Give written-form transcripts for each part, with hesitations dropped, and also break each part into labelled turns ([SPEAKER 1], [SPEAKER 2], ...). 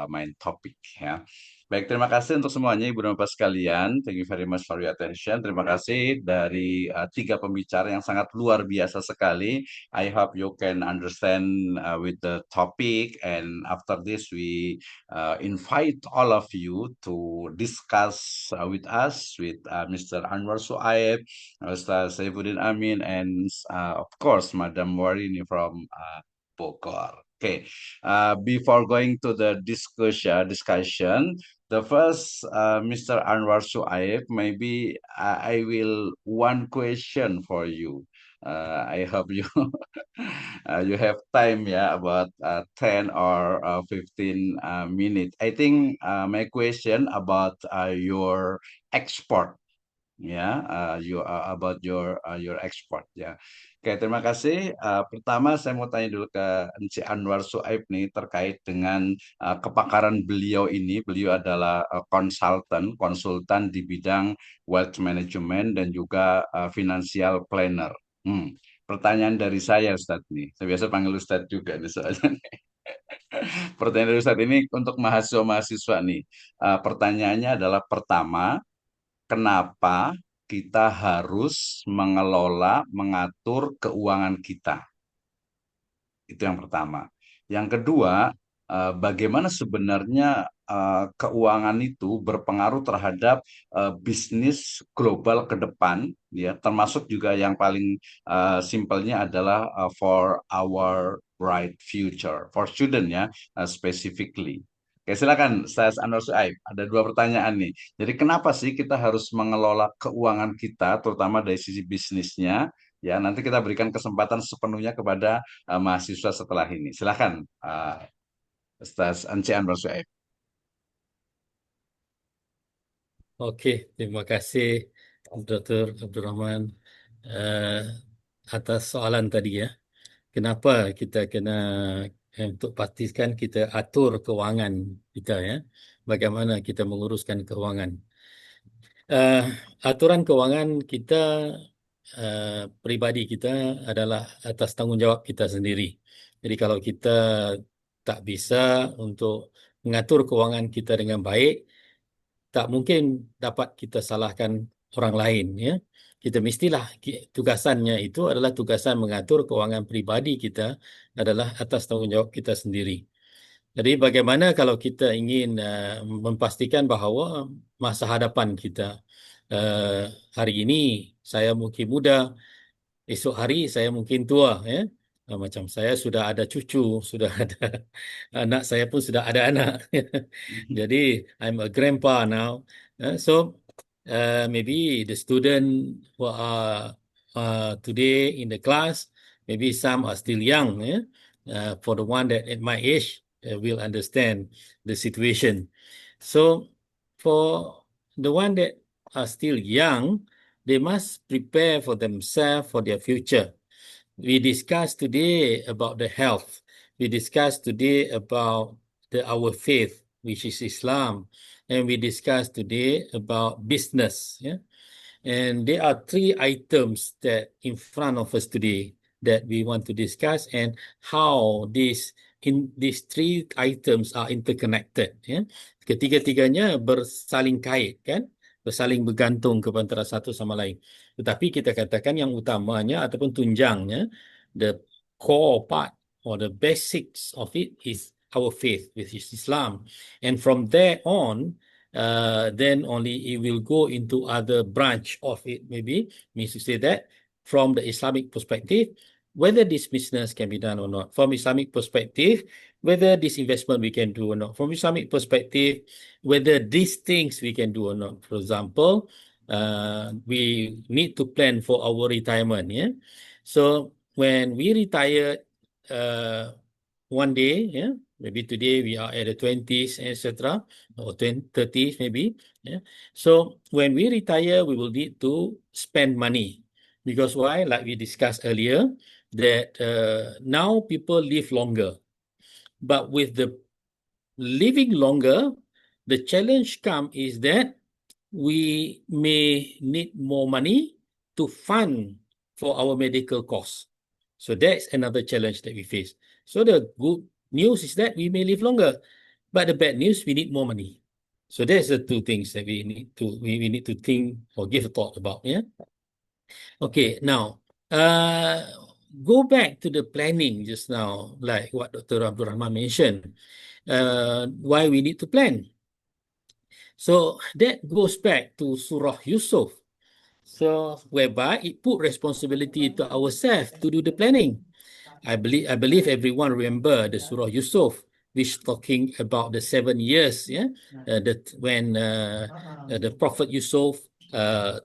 [SPEAKER 1] main topik ya. Baik, terima kasih untuk semuanya Ibu dan Bapak sekalian. Thank you very much for your attention. Terima kasih dari tiga pembicara yang sangat luar biasa sekali. I hope you can understand with the topic, and after this we invite all of you to discuss with us, with Mr. Anwar Suaib, Ustaz Saifuddin Amin, and of course Madam Warini from Bogor. Okay, before going to the discussion, the first Mr. Anwar Suaib, maybe I will one question for you. I hope you you have time, yeah, about 10 or 15 minutes. I think my question about your export, ya, about your export, ya. Oke, terima kasih. Pertama saya mau tanya dulu ke Encik Anwar Suaib nih terkait dengan kepakaran beliau ini. Beliau adalah konsultan di bidang wealth management dan juga financial planner. Pertanyaan dari saya, Ustadz nih. Saya biasa panggil Ustadz juga nih soalnya. Pertanyaan dari Ustadz ini untuk mahasiswa-mahasiswa nih. Pertanyaannya adalah pertama, kenapa kita harus mengatur keuangan kita? Itu yang pertama. Yang kedua, bagaimana sebenarnya keuangan itu berpengaruh terhadap bisnis global ke depan, ya, termasuk juga yang paling simpelnya adalah for our bright future, for student ya, specifically. Oke, silakan, Ustaz Anwar Suaib. Ada dua pertanyaan nih. Jadi kenapa sih kita harus mengelola keuangan kita, terutama dari sisi bisnisnya? Ya, nanti kita berikan kesempatan sepenuhnya kepada mahasiswa setelah ini. Silakan, Ustaz Anci Anwar Suaib.
[SPEAKER 2] Oke, terima kasih Dr. Abdurrahman atas soalan tadi ya. Kenapa kita kena untuk pastikan kita atur keuangan kita ya. Bagaimana kita menguruskan keuangan. Aturan keuangan kita pribadi kita adalah atas tanggungjawab kita sendiri. Jadi kalau kita tak bisa untuk mengatur keuangan kita dengan baik, tak mungkin dapat kita salahkan orang lain ya. Kita mestilah tugasannya itu adalah tugasan mengatur keuangan pribadi kita adalah atas tanggungjawab kita sendiri. Jadi bagaimana kalau kita ingin memastikan bahawa masa hadapan kita hari ini saya mungkin muda, esok hari saya mungkin tua ya. Macam saya sudah ada cucu, sudah ada anak, saya pun sudah ada anak. Jadi I'm a grandpa now. So maybe the student who are today in the class, maybe some are still young. For the one that at my age will understand the situation. So for the one that are still young, they must prepare for themselves for their future. We discussed today about the health. We discussed today about our faith, which is Islam. And we discussed today about business. Yeah? And there are three items that in front of us today that we want to discuss and how these three items are interconnected. Yeah? Ketiga-tiganya bersaling kait, kan? Bersaling bergantung kepada satu sama lain. Tetapi kita katakan yang utamanya ataupun tunjangnya, the core part or the basics of it is our faith, which is Islam. And from there on, then only it will go into other branch of it, maybe, means to say that from the Islamic perspective, whether this business can be done or not. From Islamic perspective, whether this investment we can do or not. From Islamic perspective, whether these things we can do or not. For example, we need to plan for our retirement. Yeah. So when we retire one day, yeah, maybe today we are at the 20s, etc., or 30s maybe. Yeah. So when we retire, we will need to spend money. Because why? Like we discussed earlier, that now people live longer. But with the living longer, the challenge is that we may need more money to fund for our medical costs. So that's another challenge that we face. So the good news is that we may live longer. But the bad news, we need more money. So there's the two things that we need to think or give a thought about. Yeah. Okay. Now, uh, go back to the planning just now, like what Dr. Abdul Rahman mentioned. Why we need to plan. So that goes back to Surah Yusuf. So whereby it put responsibility to ourselves to do the planning. I believe everyone remember the Surah Yusuf, which talking about the 7 years, yeah, that when the Prophet Yusuf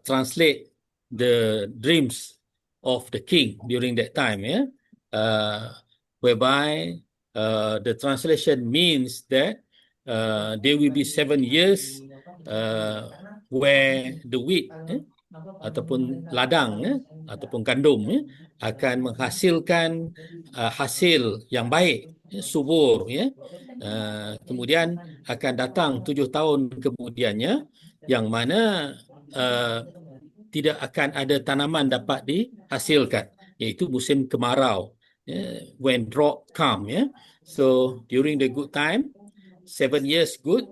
[SPEAKER 2] translate the dreams of the king during that time, yeah, uh, whereby the translation means that there will be 7 years where the wheat, ataupun ladang, ataupun gandum, akan menghasilkan hasil yang baik, subur, ya. Kemudian akan datang 7 tahun kemudiannya, yang mana uh, tidak akan ada tanaman dapat dihasilkan, iaitu musim kemarau, when drought come, ya. So during the good time, 7 years good,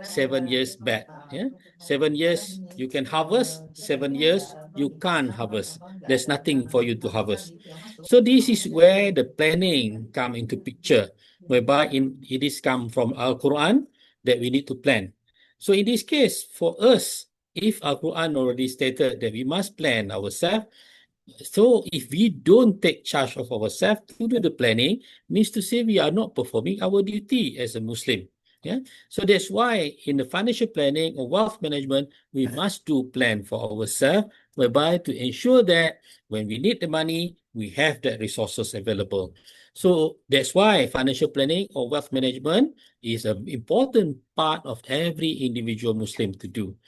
[SPEAKER 2] 7 years bad, ya. 7 years you can harvest, 7 years you can't harvest. There's nothing for you to harvest. So this is where the planning come into picture, whereby it is come from Al-Quran that we need to plan. So in this case, for us, if Al-Quran already stated that we must plan ourselves, so if we don't take charge of ourselves to do the planning, means to say we are not performing our duty as a Muslim. Yeah. So that's why in the financial planning or wealth management, we must do plan for ourselves, whereby to ensure that when we need the money, we have that resources available. So that's why financial planning or wealth management is an important part of every individual Muslim to do.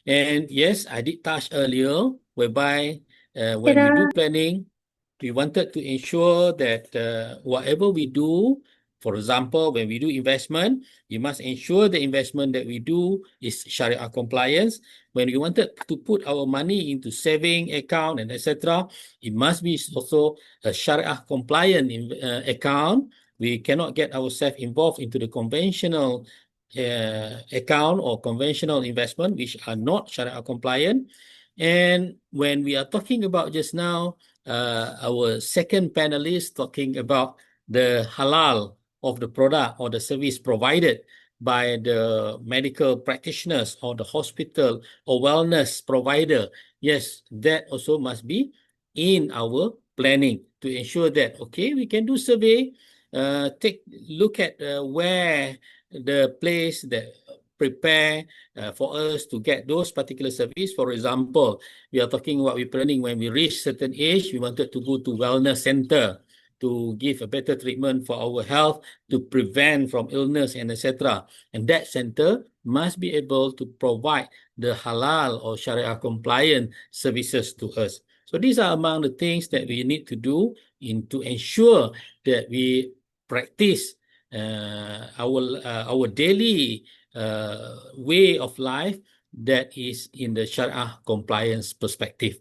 [SPEAKER 2] And yes, I did touch earlier, whereby when we do planning, we wanted to ensure that whatever we do, for example, when we do investment, we must ensure the investment that we do is Sharia compliance. When we wanted to put our money into saving account and etc., it must be also a Sharia compliant account. We cannot get ourselves involved into the conventional account or conventional investment, which are not Sharia compliant. And when we are talking about just now, our second panelist talking about the halal of the product or the service provided by the medical practitioners or the hospital or wellness provider. Yes, that also must be in our planning to ensure that, okay, we can do survey, take look at where the place that prepare for us to get those particular service. For example, we are talking about we planning when we reach certain age, we wanted to go to wellness center to give a better treatment for our health, to prevent from illness and etc. And that center must be able to provide the halal or Sharia compliant services to us. So these are among the things that we need to do to ensure that we practice our daily way of life that is in the Sharia compliance perspective.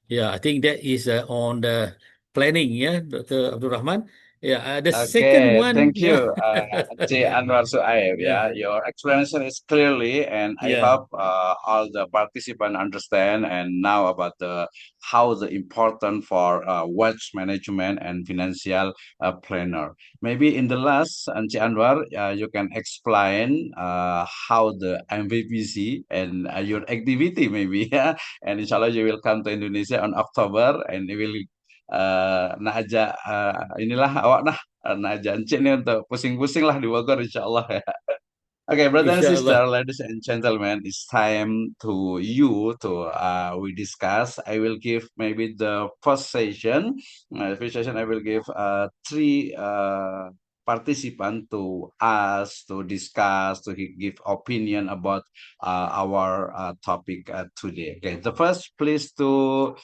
[SPEAKER 2] Yeah, I think that is on the planning, yeah, Dr. Abdul Rahman. Yeah, the second
[SPEAKER 1] Okay,
[SPEAKER 2] one,
[SPEAKER 1] thank
[SPEAKER 2] yeah,
[SPEAKER 1] you, Ci Anwar Suaib.
[SPEAKER 2] yeah,
[SPEAKER 1] Yeah, your explanation is clearly, and I
[SPEAKER 2] yeah.
[SPEAKER 1] hope all the participants understand and now about the how the important for wealth management and financial planner. Maybe in the last, Ci Anwar, you can explain how the MVPC and your activity maybe, yeah, and inshallah you will come to Indonesia on October and you will nak ajak inilah awak nak ajak encik ni untuk pusing-pusing lah di Bogor insyaallah ya. Okay, brother and sister,
[SPEAKER 2] Inshallah.
[SPEAKER 1] ladies and gentlemen, it's time to you to we discuss. I will give maybe the first session. First session I will give three participants to us to discuss to give opinion about our topic today. Okay, the first please to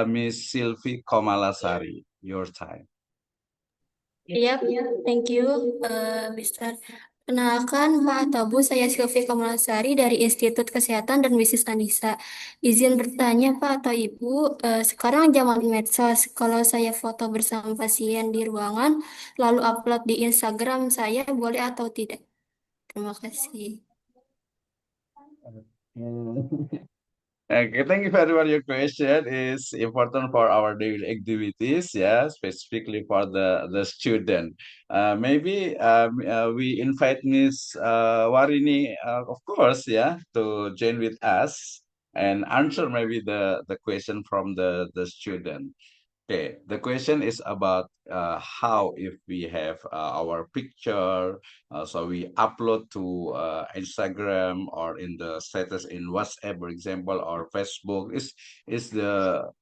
[SPEAKER 1] Miss Sylvie Komalasari. Your time.
[SPEAKER 3] Yap, thank you, Mister. Kenalkan Pak Tabu, saya Sylvie Kamalasari dari Institut Kesehatan dan Bisnis Anissa. Izin bertanya Pak atau Ibu, sekarang zaman medsos, kalau saya foto bersama pasien di ruangan, lalu upload di Instagram saya, boleh atau tidak? Terima kasih.
[SPEAKER 1] Okay, thank you very much. Your question is important for our daily activities, yeah, specifically for the student. Maybe we invite Miss Warini, of course, yeah, to join with us and answer maybe the question from the student. Okay, the question is about how if we have our picture, so we upload to Instagram or in the status in WhatsApp, for example, or Facebook. Is the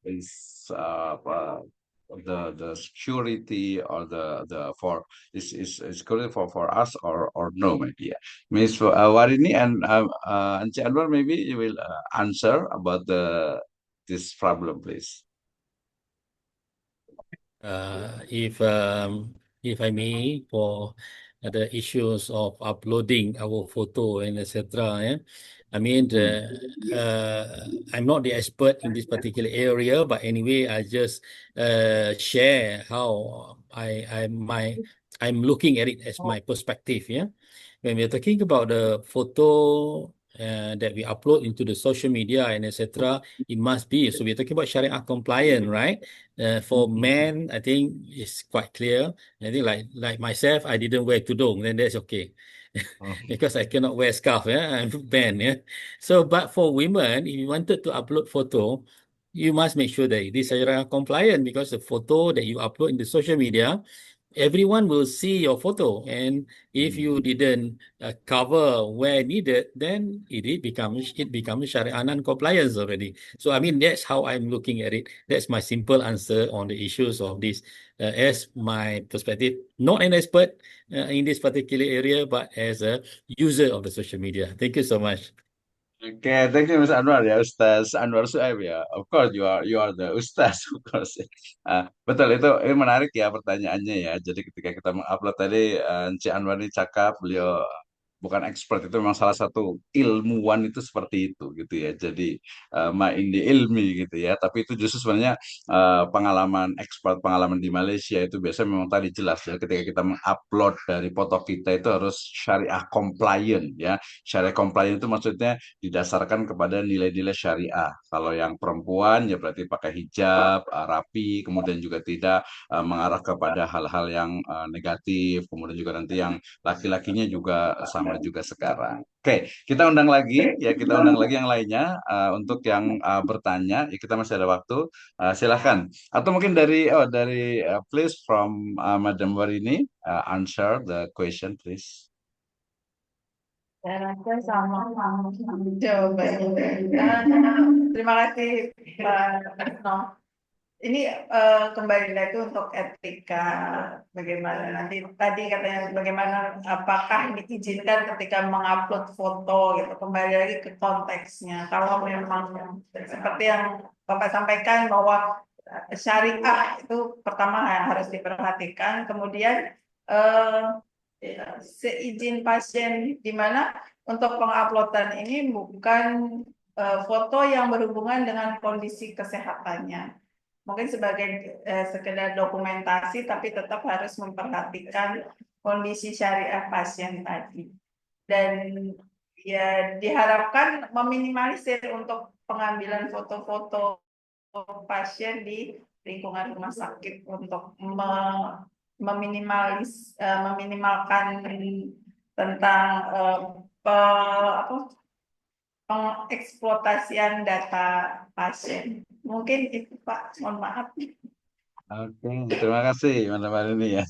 [SPEAKER 1] security or the for is security for us or no maybe, yeah. Miss Warini and Anci Anwar, maybe you will answer about the this problem, please.
[SPEAKER 2] If I may, for the issues of uploading our photo and etc. Yeah, I mean,
[SPEAKER 1] Hmm.
[SPEAKER 2] I'm not the expert in this particular area, but anyway, I just share how I'm looking at it as my perspective. Yeah, when we're talking about the photo. That we upload into the social media and etc. It must be so. We're talking about Sharia compliant, right? For men, I think it's quite clear. I think like myself, I didn't wear tudung, then that's okay. Because I cannot wear scarf, yeah, I'm banned, yeah. So, but for women, if you wanted to upload photo, you must make sure that it is Sharia compliant because the photo that you upload in the social media, everyone will see your photo, and if you didn't cover where needed, then it becomes Sharia non-compliance already. So I mean that's how I'm looking at it. That's my simple answer on the issues of this, as my perspective. Not an expert in this particular area, but as a user of the social media. Thank you so much.
[SPEAKER 1] Okay, thank you, Mas Anwar ya, Ustaz Anwar Suhaib ya. Of course, you are the Ustaz, of course. Betul itu, ini menarik ya pertanyaannya ya. Jadi ketika kita mengupload tadi, Ci Anwar ini cakap, beliau bukan expert, itu memang salah satu ilmuwan itu seperti itu gitu ya. Jadi ma indi ilmi gitu ya. Tapi itu justru sebenarnya pengalaman expert, pengalaman di Malaysia itu biasanya memang tadi jelas ya. Ketika kita mengupload dari foto kita itu harus syariah compliant ya. Syariah compliant itu maksudnya didasarkan kepada nilai-nilai syariah. Kalau yang perempuan ya berarti pakai hijab, rapi, kemudian juga tidak mengarah kepada hal-hal yang negatif, kemudian juga nanti yang laki-lakinya juga sama juga sekarang. Oke, kita undang lagi ya, kita undang lagi yang lainnya untuk yang bertanya. Ya, kita masih ada waktu. Silahkan. Atau mungkin dari please from Madam Warini, answer the question please.
[SPEAKER 4] Saya rasa sama jawabannya. Terima kasih Pak Retno. Ini kembali lagi untuk etika, bagaimana nanti tadi katanya bagaimana apakah diizinkan ketika mengupload foto gitu, kembali lagi ke konteksnya. Kalau memang seperti yang Bapak sampaikan bahwa syariah itu pertama yang harus diperhatikan, kemudian seizin pasien di mana untuk penguploadan ini bukan foto yang berhubungan dengan kondisi kesehatannya. Mungkin sebagai sekedar dokumentasi, tapi tetap harus memperhatikan kondisi syariah pasien tadi. Dan ya diharapkan meminimalisir untuk pengambilan foto-foto pasien di lingkungan rumah sakit untuk meminimalkan tentang pengeksploitasian data pasien. Mungkin itu Pak, mohon maaf.
[SPEAKER 1] Oke, terima kasih Madam Warini ya.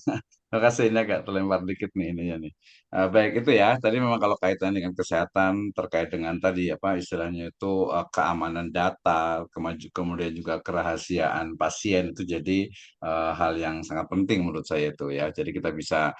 [SPEAKER 1] Terima kasih, ini agak terlempar dikit nih ininya nih. Baik itu ya, tadi memang kalau kaitan dengan kesehatan terkait dengan tadi apa istilahnya itu keamanan data, kemudian juga kerahasiaan pasien itu jadi hal yang sangat penting menurut saya itu ya. Jadi kita bisa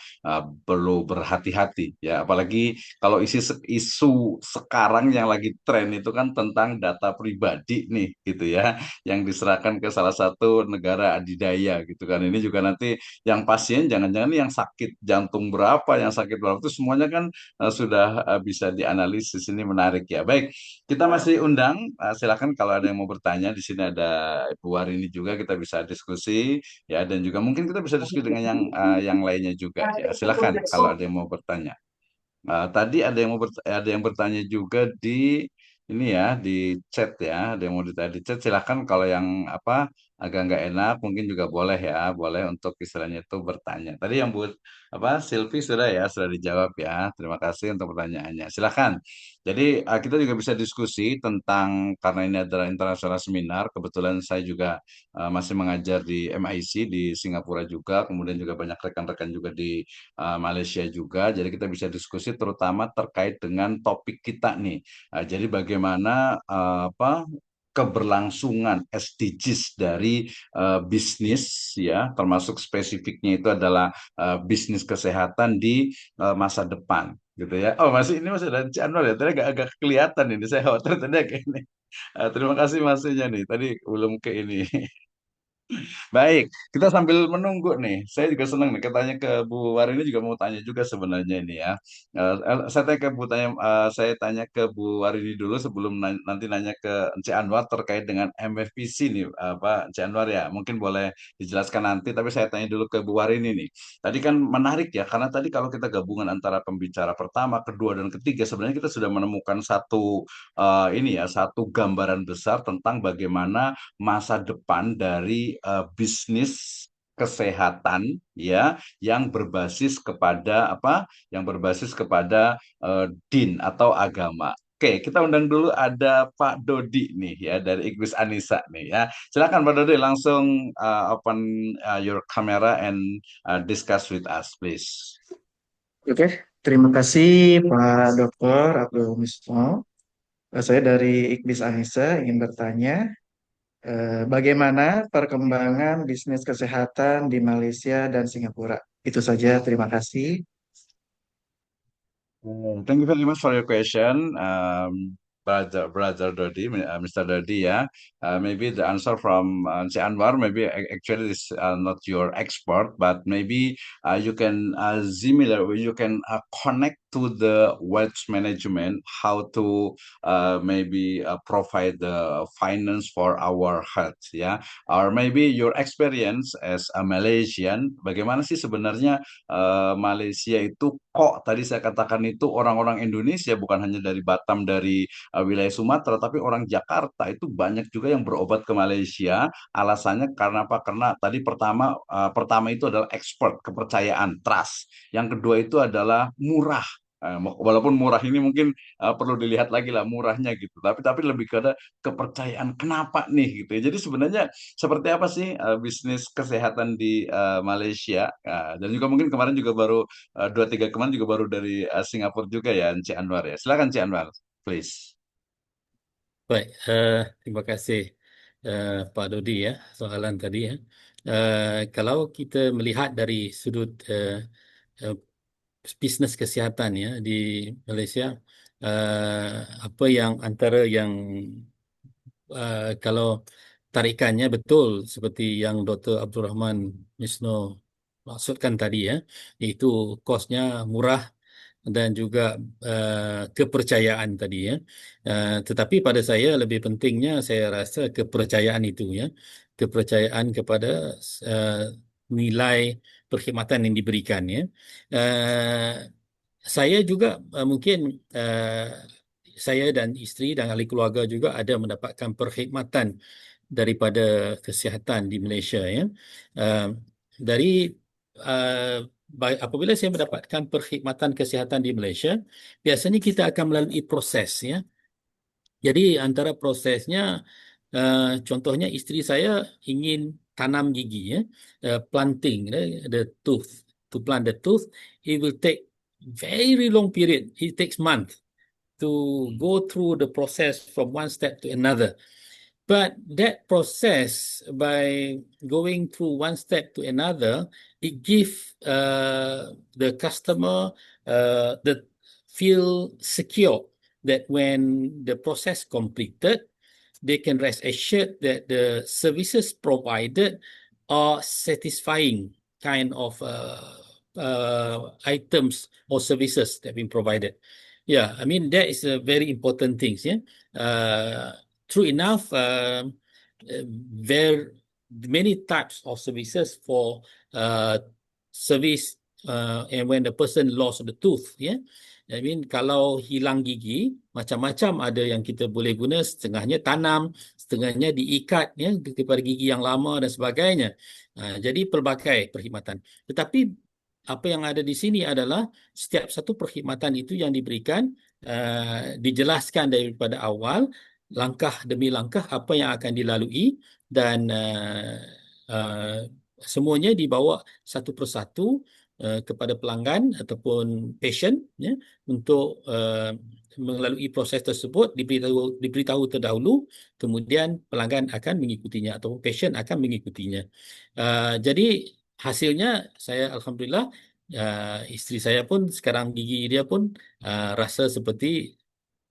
[SPEAKER 1] perlu berhati-hati ya, apalagi kalau isu sekarang yang lagi tren itu kan tentang data pribadi nih gitu ya, yang diserahkan ke salah satu negara adidaya gitu kan. Ini juga nanti yang pasien jangan-jangan yang sakit jantung berapa, yang sakit berapa itu semuanya kan sudah bisa dianalisis. Ini menarik ya. Baik, kita masih undang. Silakan kalau ada yang mau bertanya. Di sini ada Ibu Warini juga, kita bisa diskusi ya, dan juga mungkin kita bisa diskusi dengan yang lainnya juga ya. Silakan kalau ada yang mau bertanya. Tadi ada yang bertanya juga di ini ya, di chat ya, ada yang mau ditanya di chat. Silahkan kalau yang apa agak nggak enak mungkin juga boleh ya, boleh untuk istilahnya itu bertanya. Tadi yang buat apa Silvi sudah ya, sudah dijawab ya. Terima kasih untuk pertanyaannya. Silahkan. Jadi kita juga bisa diskusi tentang karena ini adalah internasional seminar. Kebetulan saya juga masih mengajar di MIC di Singapura juga, kemudian juga banyak rekan-rekan juga di Malaysia juga. Jadi kita bisa diskusi terutama terkait dengan topik kita nih. Jadi bagaimana apa keberlangsungan SDGs dari bisnis ya, termasuk spesifiknya itu adalah bisnis kesehatan di masa depan gitu ya. Oh masih ini masih ada Ci Anwar ya. Tadi agak kelihatan ini. Saya khawatir tadi kayak ini. Terima kasih masnya nih. Tadi belum ke ini. Baik, kita sambil menunggu nih. Saya juga senang nih. Katanya ke Bu Warini juga mau tanya juga sebenarnya ini ya. Saya tanya ke saya tanya ke Bu Warini dulu sebelum nanti nanya ke Encik Anwar terkait dengan MFPC nih, Pak Encik Anwar ya. Mungkin boleh dijelaskan nanti, tapi saya tanya dulu ke Bu Warini nih. Tadi kan menarik ya, karena tadi kalau kita gabungan antara pembicara pertama, kedua, dan ketiga, sebenarnya kita sudah menemukan ini ya, satu gambaran besar tentang bagaimana masa depan dari bisnis kesehatan ya yang berbasis kepada apa? Yang berbasis kepada din atau agama. Oke, kita undang dulu ada Pak Dodi nih ya dari Iqbis Anissa nih ya. Silakan Pak Dodi langsung open your camera and discuss with us please.
[SPEAKER 5] Oke, terima kasih Pak Dr. Abdul Mismo. Saya dari Iqbis Anissa ingin bertanya, bagaimana perkembangan bisnis kesehatan di Malaysia dan Singapura? Itu saja, terima kasih.
[SPEAKER 1] Thank you very much for your question, brother Dodi, Mr. Dodi. Yeah, maybe the answer from Si Anwar maybe actually is not your expert, but maybe you can similar, you can connect to the wealth management, how to maybe provide the finance for our health, ya, or maybe your experience as a Malaysian, bagaimana sih sebenarnya Malaysia itu kok tadi saya katakan itu orang-orang Indonesia bukan hanya dari Batam dari wilayah Sumatera tapi orang Jakarta itu banyak juga yang berobat ke Malaysia. Alasannya karena apa? Karena tadi pertama itu adalah expert, kepercayaan, trust. Yang kedua itu adalah murah. Walaupun murah ini mungkin perlu dilihat lagi lah murahnya gitu. Tapi lebih ke kepercayaan kenapa nih gitu ya. Jadi sebenarnya seperti apa sih bisnis kesehatan di Malaysia? Dan juga mungkin kemarin juga baru dua tiga kemarin juga baru dari Singapura juga ya, Cik Anwar ya. Silakan Cik Anwar, please.
[SPEAKER 2] Baik, terima kasih Pak Dodi ya soalan tadi ya. Kalau kita melihat dari sudut eh, bisnes kesihatan ya di Malaysia, apa yang antara yang kalau tarikannya betul seperti yang Dr. Abdul Rahman Misno maksudkan tadi ya, iaitu kosnya murah dan juga kepercayaan tadi ya. Tetapi pada saya lebih pentingnya saya rasa kepercayaan itu ya, kepercayaan kepada uh, nilai perkhidmatan yang diberikan ya. Uh, saya juga mungkin saya dan isteri dan ahli keluarga juga ada mendapatkan perkhidmatan daripada kesihatan di Malaysia ya. Uh, dari apabila saya mendapatkan perkhidmatan kesihatan di Malaysia, biasanya kita akan melalui proses ya. Jadi antara prosesnya, contohnya isteri saya ingin tanam gigi ya, planting the tooth, to plant the tooth, it will take very long period. It takes month to go through the process from one step to another. But that process, by going through one step to another, it gives the customer the feel secure that when the process completed, they can rest assured that the services provided are satisfying kind of items or services that have been provided. Yeah, I mean that is a very important thing. Yeah, true enough, there many types of services for service and when the person lost the tooth, ya. I mean, kalau hilang gigi, macam-macam ada yang kita boleh guna, setengahnya tanam, setengahnya diikat ya kepada gigi yang lama dan sebagainya. Jadi pelbagai perkhidmatan. Tetapi apa yang ada di sini adalah setiap satu perkhidmatan itu yang diberikan dijelaskan daripada awal, langkah demi langkah apa yang akan dilalui, dan semuanya dibawa satu persatu kepada pelanggan ataupun patient ya, untuk melalui proses tersebut diberitahu terdahulu, kemudian pelanggan akan mengikutinya atau patient akan mengikutinya. Jadi hasilnya saya alhamdulillah, isteri saya pun sekarang gigi dia pun rasa seperti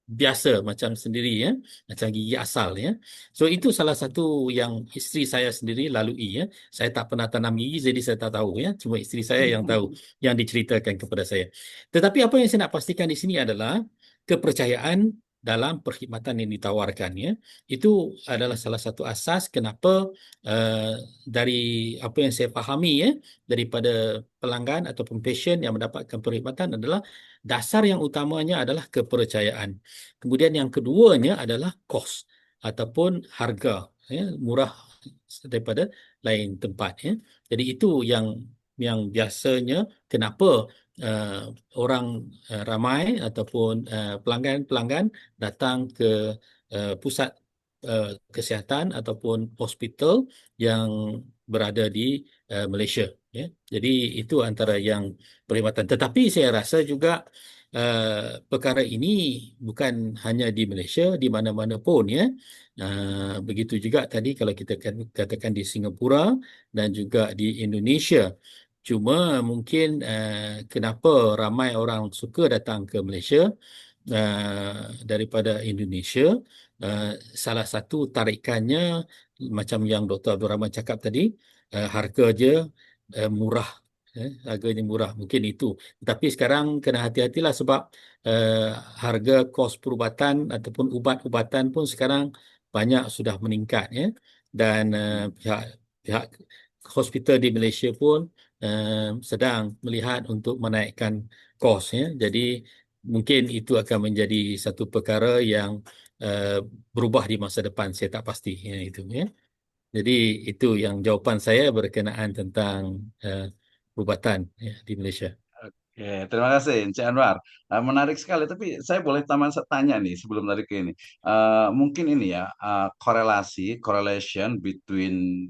[SPEAKER 2] biasa macam sendiri ya, macam gigi asal ya. So itu salah satu yang isteri saya sendiri lalui ya. Saya tak pernah tanam gigi jadi saya tak tahu ya. Cuma isteri saya yang tahu, yang diceritakan kepada saya. Tetapi apa yang saya nak pastikan di sini adalah kepercayaan dalam perkhidmatan yang ditawarkan ya. Itu adalah salah satu asas kenapa dari apa yang saya fahami ya daripada pelanggan ataupun pasien yang mendapatkan perkhidmatan adalah dasar yang utamanya adalah kepercayaan. Kemudian yang keduanya adalah kos ataupun harga ya, murah daripada lain tempat ya. Jadi itu yang biasanya kenapa orang ramai ataupun pelanggan-pelanggan datang ke pusat kesihatan ataupun hospital yang berada di Malaysia ya. Jadi itu antara yang perkhidmatan. Tetapi saya rasa juga perkara ini bukan hanya di Malaysia, di mana-mana pun ya. Begitu juga tadi kalau kita katakan di Singapura dan juga di Indonesia. Cuma mungkin kenapa ramai orang suka datang ke Malaysia daripada Indonesia, salah satu tarikannya macam yang Dr. Abdul Rahman cakap tadi, harga dia murah. Harganya murah, mungkin itu. Tapi sekarang kena hati-hatilah sebab harga kos perubatan ataupun ubat-ubatan pun sekarang banyak sudah meningkat ya. Dan pihak hospital di Malaysia pun sedang melihat untuk menaikkan kos ya. Jadi mungkin itu akan menjadi satu perkara yang berubah di masa depan. Saya tak pasti ya, itu ya. Jadi itu yang jawapan saya berkenaan tentang perubatan ya, di Malaysia.
[SPEAKER 1] Oke, terima kasih, Encik Anwar. Menarik sekali, tapi saya boleh tanya nih sebelum tadi ke ini. Mungkin ini ya, correlation between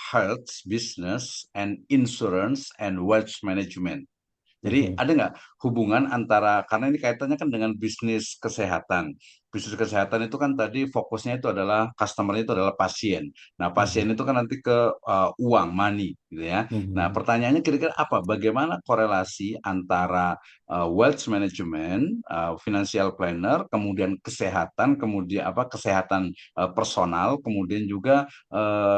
[SPEAKER 1] health, business, and insurance and wealth management. Jadi ada nggak hubungan antara, karena ini kaitannya kan dengan bisnis kesehatan. Bisnis kesehatan itu kan tadi fokusnya itu adalah customer itu adalah pasien. Nah, pasien itu kan nanti ke uang, money gitu ya. Nah, pertanyaannya kira-kira apa? Bagaimana korelasi antara wealth management, financial planner, kemudian kesehatan, kemudian apa kesehatan personal, kemudian juga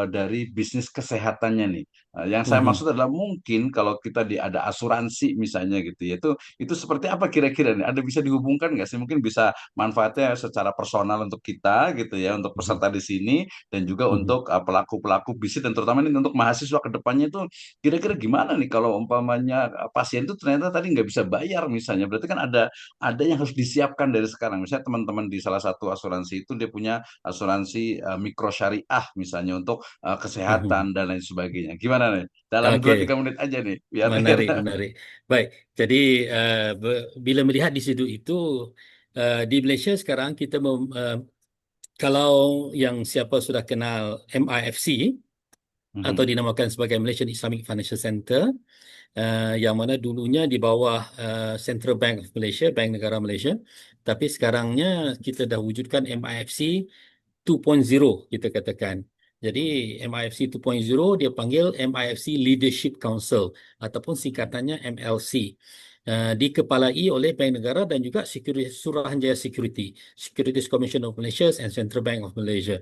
[SPEAKER 1] dari bisnis kesehatannya nih. Yang saya maksud adalah mungkin kalau kita ada asuransi misalnya gitu ya, itu seperti apa kira-kira nih? Ada bisa dihubungkan nggak sih? Mungkin bisa manfaatnya secara personal untuk kita gitu ya, untuk peserta di sini dan juga untuk pelaku-pelaku bisnis dan terutama ini untuk mahasiswa ke depannya itu kira-kira gimana nih kalau umpamanya pasien itu ternyata tadi nggak bisa bayar misalnya, berarti kan ada yang harus disiapkan dari sekarang. Misalnya teman-teman di salah satu asuransi itu dia punya asuransi mikro syariah misalnya untuk kesehatan dan lain sebagainya. Gimana nih? Dalam
[SPEAKER 2] Oke,
[SPEAKER 1] 2-3 menit aja nih, biar
[SPEAKER 2] menarik,
[SPEAKER 1] kita.
[SPEAKER 2] menarik. Baik, jadi bila melihat di situ itu di Malaysia sekarang kita kalau yang siapa sudah kenal MIFC atau dinamakan sebagai Malaysian Islamic Financial Center, yang mana dulunya di bawah Central Bank of Malaysia, Bank Negara Malaysia, tapi sekarangnya kita dah wujudkan MIFC 2.0 kita katakan. Jadi MIFC 2.0 dia panggil MIFC Leadership Council ataupun singkatannya MLC. Dikepalai oleh Bank Negara dan juga Suruhanjaya Security, Securities Commission of Malaysia and Central Bank of Malaysia.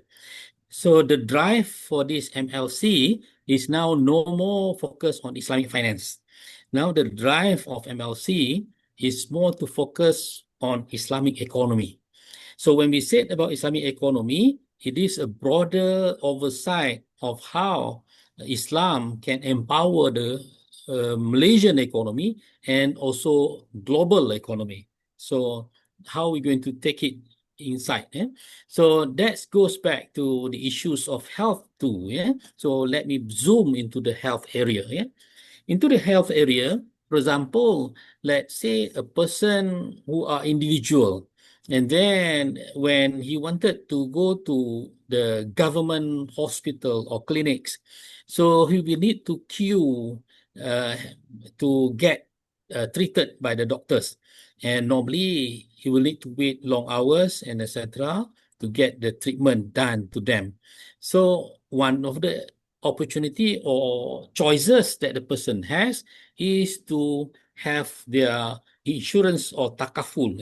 [SPEAKER 2] So the drive for this MLC is now no more focused on Islamic finance. Now the drive of MLC is more to focus on Islamic economy. So when we said about Islamic economy, it is a broader oversight of how Islam can empower the Malaysian economy and also global economy. So how are we going to take it inside? So that goes back to the issues of health too. So let me zoom into the health area. Into the health area, for example, let's say a person who are individual, and then when he wanted to go to the government hospital or clinics, so he will need to queue uh, to get treated by the doctors. And normally he will need to wait long hours and etc. to get the treatment done to them. So one of the opportunity or choices that the person has is to have their insurance or takaful,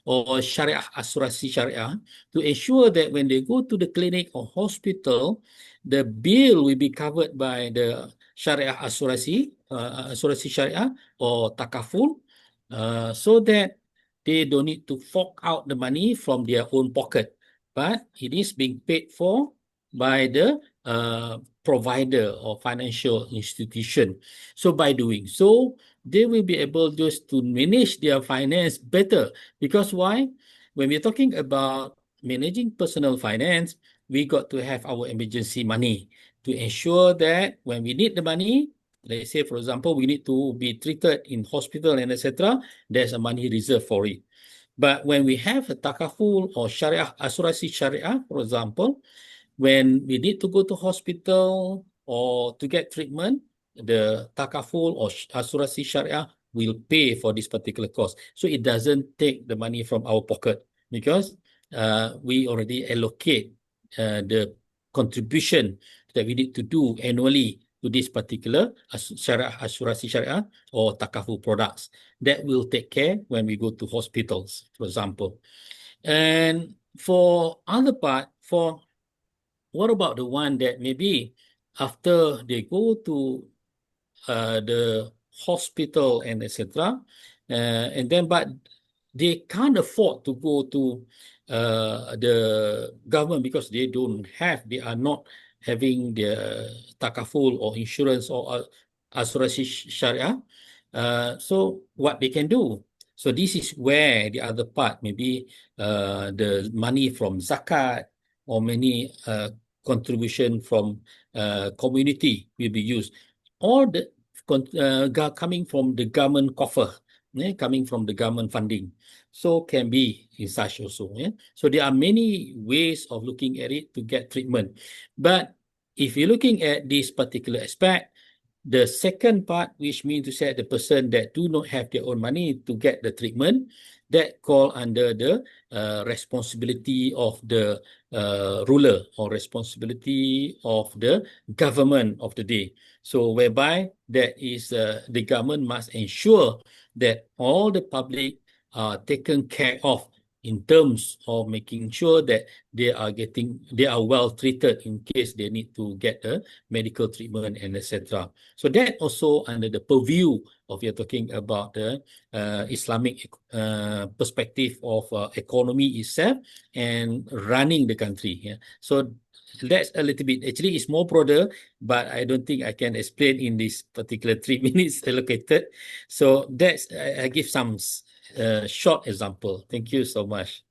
[SPEAKER 2] or syariah asuransi syariah, to ensure that when they go to the clinic or hospital, the bill will be covered by the syariah asuransi syariah or takaful, so that they don't need to fork out the money from their own pocket, but it is being paid for by the provider or financial institution. So by doing so, they will be able just to manage their finance better. Because why? When we're talking about managing personal finance, we got to have our emergency money to ensure that when we need the money, let's say, for example, we need to be treated in hospital and etc., there's a money reserved for it. But when we have a takaful or syariah, asuransi syariah, for example, when we need to go to hospital or to get treatment, the takaful or asuransi syariah will pay for this particular cost. So it doesn't take the money from our pocket because we already allocate the contribution that we need to do annually to this particular syariah, asuransi syariah or takaful products. That will take care when we go to hospitals, for example. And for other part, what about the one that maybe after they go to the hospital and etc., and then but they can't afford to go to the government because they are not having the takaful or insurance or asuransi syariah. So what they can do? So this is where the other part, maybe the money from zakat or many contribution from community will be used, or the coming from the government coffer, coming from the government funding. So can be in such also. So there are many ways of looking at it to get treatment. But if you're looking at this particular aspect, the second part, which means to say the person that do not have their own money to get the treatment, that call under the responsibility of the ruler or responsibility of the government of the day. So whereby that is the government must ensure that all the public are taken care of in terms of making sure that they are well treated in case they need to get a medical treatment and etc. So that also under the purview of you're talking about the Islamic perspective of economy itself and running the country. So that's a little bit, actually it's more broader, but I don't think I can explain in this particular 3 minutes allocated. So that's, I give some short example. Thank you so much.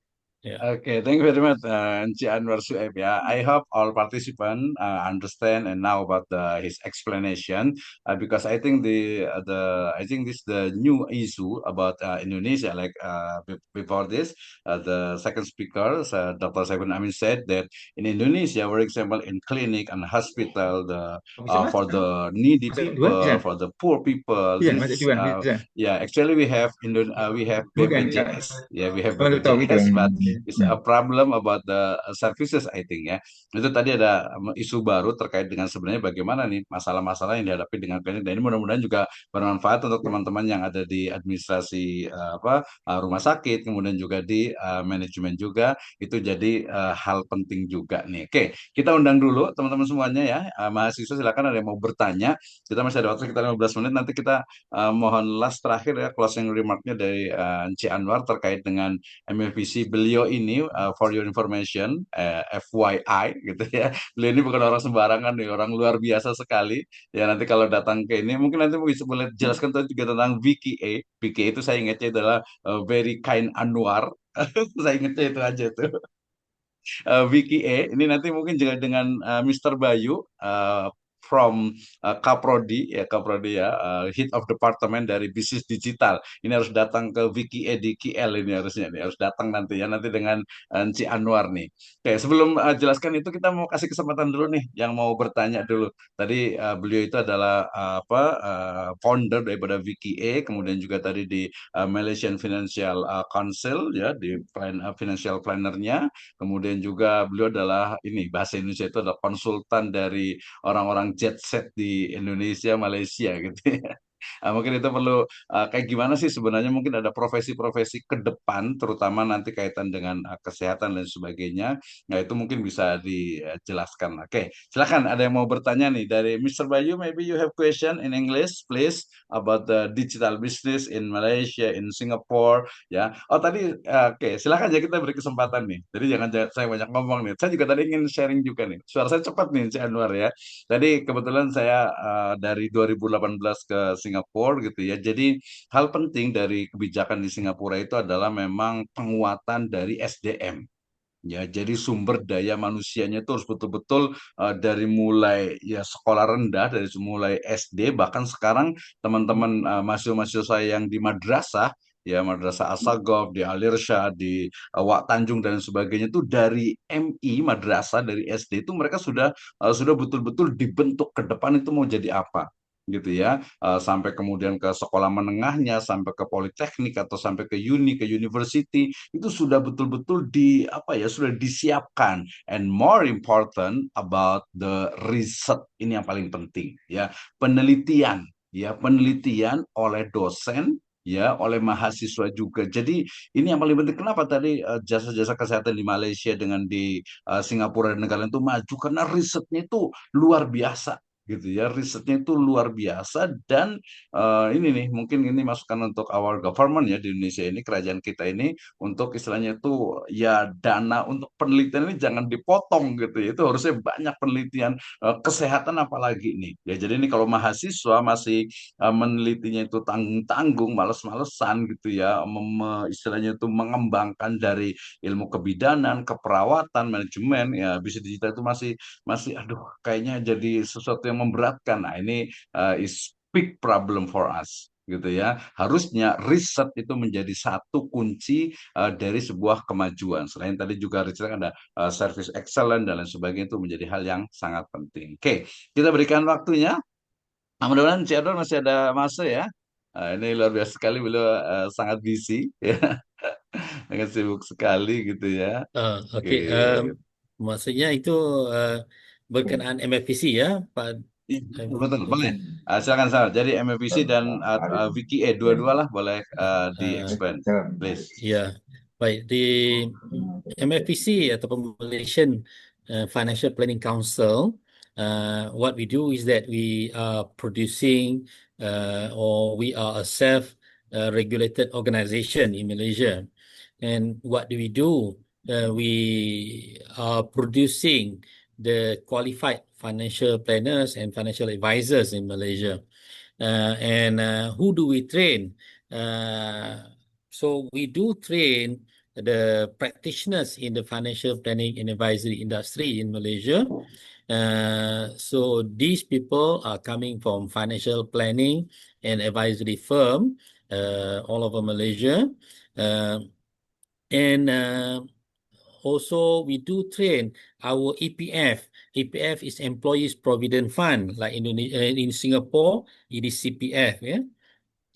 [SPEAKER 2] Yeah.
[SPEAKER 1] Okay, thank you very much, Encik Anwar Sueb. Yeah, I hope all participants understand and know about his explanation, because I think I think this the new issue about Indonesia. Like before this, the second speaker, Dr. Saiful Amin, said that in Indonesia, for example, in clinic and hospital, for the needy people, for the poor people, this yeah, actually we have BPJS. Yeah, we have BPJS, but it's a problem about the services, I think ya. Itu tadi ada isu baru terkait dengan sebenarnya bagaimana nih masalah-masalah yang dihadapi dengan klinik. Dan ini mudah-mudahan juga bermanfaat untuk teman-teman yang ada di administrasi rumah sakit, kemudian juga di manajemen juga. Itu jadi hal penting juga nih. Oke, kita undang dulu teman-teman semuanya ya. Mahasiswa silakan ada yang mau bertanya. Kita masih ada waktu sekitar 15 menit. Nanti kita mohon last terakhir ya closing remarknya dari Encik Anwar terkait dengan MFVC beliau beliau ini for your information, FYI gitu ya. Beliau ini bukan orang sembarangan nih, orang luar biasa sekali. Ya nanti kalau datang ke ini, mungkin nanti bisa boleh jelaskan juga tentang VKA. VKA itu saya ingatnya adalah Very Kind Anwar. Saya ingatnya itu aja tuh. Vicky E. Ini nanti mungkin juga dengan Mr. Bayu from Kaprodi ya Kaprodi ya Head of Department dari Bisnis Digital. Ini harus datang ke Vicky E di KL ini harusnya nih harus datang nanti ya nanti dengan Ci Anwar nih. Oke, sebelum jelaskan itu kita mau kasih kesempatan dulu nih yang mau bertanya dulu. Tadi beliau itu adalah founder daripada Vicky E, kemudian juga tadi di Malaysian Financial Council ya di financial planner-nya. Kemudian juga beliau adalah ini bahasa Indonesia itu adalah konsultan dari orang-orang jet set di Indonesia, Malaysia gitu ya. Mungkin itu perlu kayak gimana sih sebenarnya mungkin ada profesi-profesi ke depan terutama nanti kaitan dengan kesehatan dan sebagainya. Nah, itu mungkin bisa dijelaskan. Oke, silakan ada yang mau bertanya nih dari Mr. Bayu, maybe you have question in English please about the digital business in Malaysia, in Singapore ya. Oh tadi oke, silakan ya kita beri kesempatan nih. Jadi jangan saya banyak ngomong nih. Saya juga tadi ingin sharing juga nih. Suara saya cepat nih, Si Anwar ya. Tadi kebetulan saya dari 2018 ke Singapura gitu ya. Jadi hal penting dari kebijakan di Singapura itu adalah memang penguatan dari SDM. Ya, jadi sumber daya manusianya itu harus betul-betul dari mulai ya sekolah rendah, dari mulai SD, bahkan sekarang teman-teman mahasiswa-mahasiswa saya yang di madrasah, ya madrasah Assagoff, di Alirsyad, di Wak Tanjung dan sebagainya itu dari MI madrasah dari SD itu mereka sudah betul-betul dibentuk ke depan itu mau jadi apa gitu ya. Sampai kemudian ke sekolah menengahnya sampai ke politeknik atau sampai ke university itu sudah betul-betul di apa ya sudah disiapkan and more important about the research ini yang paling penting ya penelitian oleh dosen ya oleh mahasiswa juga. Jadi ini yang paling penting kenapa tadi jasa-jasa kesehatan di Malaysia dengan di Singapura dan negara lain itu maju karena risetnya itu luar biasa gitu ya risetnya itu luar biasa dan ini nih mungkin ini masukan untuk our government ya di Indonesia ini kerajaan kita ini untuk istilahnya itu ya dana untuk penelitian ini jangan dipotong gitu ya itu harusnya banyak penelitian kesehatan apalagi nih ya jadi ini kalau mahasiswa masih menelitinya itu tanggung-tanggung males-malesan gitu ya istilahnya itu mengembangkan dari ilmu kebidanan keperawatan manajemen ya bisnis digital itu masih aduh kayaknya jadi sesuatu yang memberatkan nah ini is big problem for us gitu ya. Harusnya riset itu menjadi satu kunci dari sebuah kemajuan. Selain tadi juga riset ada service excellent dan lain sebagainya itu menjadi hal yang sangat penting. Oke, kita berikan waktunya. Mudah-mudahan Ci Adon masih ada masa ya. Ini luar biasa sekali, beliau sangat busy ya. Sangat sibuk sekali gitu ya. Oke.
[SPEAKER 2] Oke, maksudnya itu berkenaan MFPC ya, Pak.
[SPEAKER 1] Iya, betul, betul, boleh. Silakan Sal. Jadi MFVC dan Vicky dua-dua lah boleh di-expand, please.
[SPEAKER 2] Ya, baik di MFPC ataupun Malaysian Financial Planning Council, what we do is that we are producing or we are a self-regulated organization in Malaysia. And what do we do? We are producing the qualified financial planners and financial advisors in Malaysia. And who do we train? So we do train the practitioners in the financial planning and advisory industry in Malaysia. So these people are coming from financial planning and advisory firm all over Malaysia. And also we do train our EPF. EPF is Employees Provident Fund, like in Singapore, it is CPF, yeah,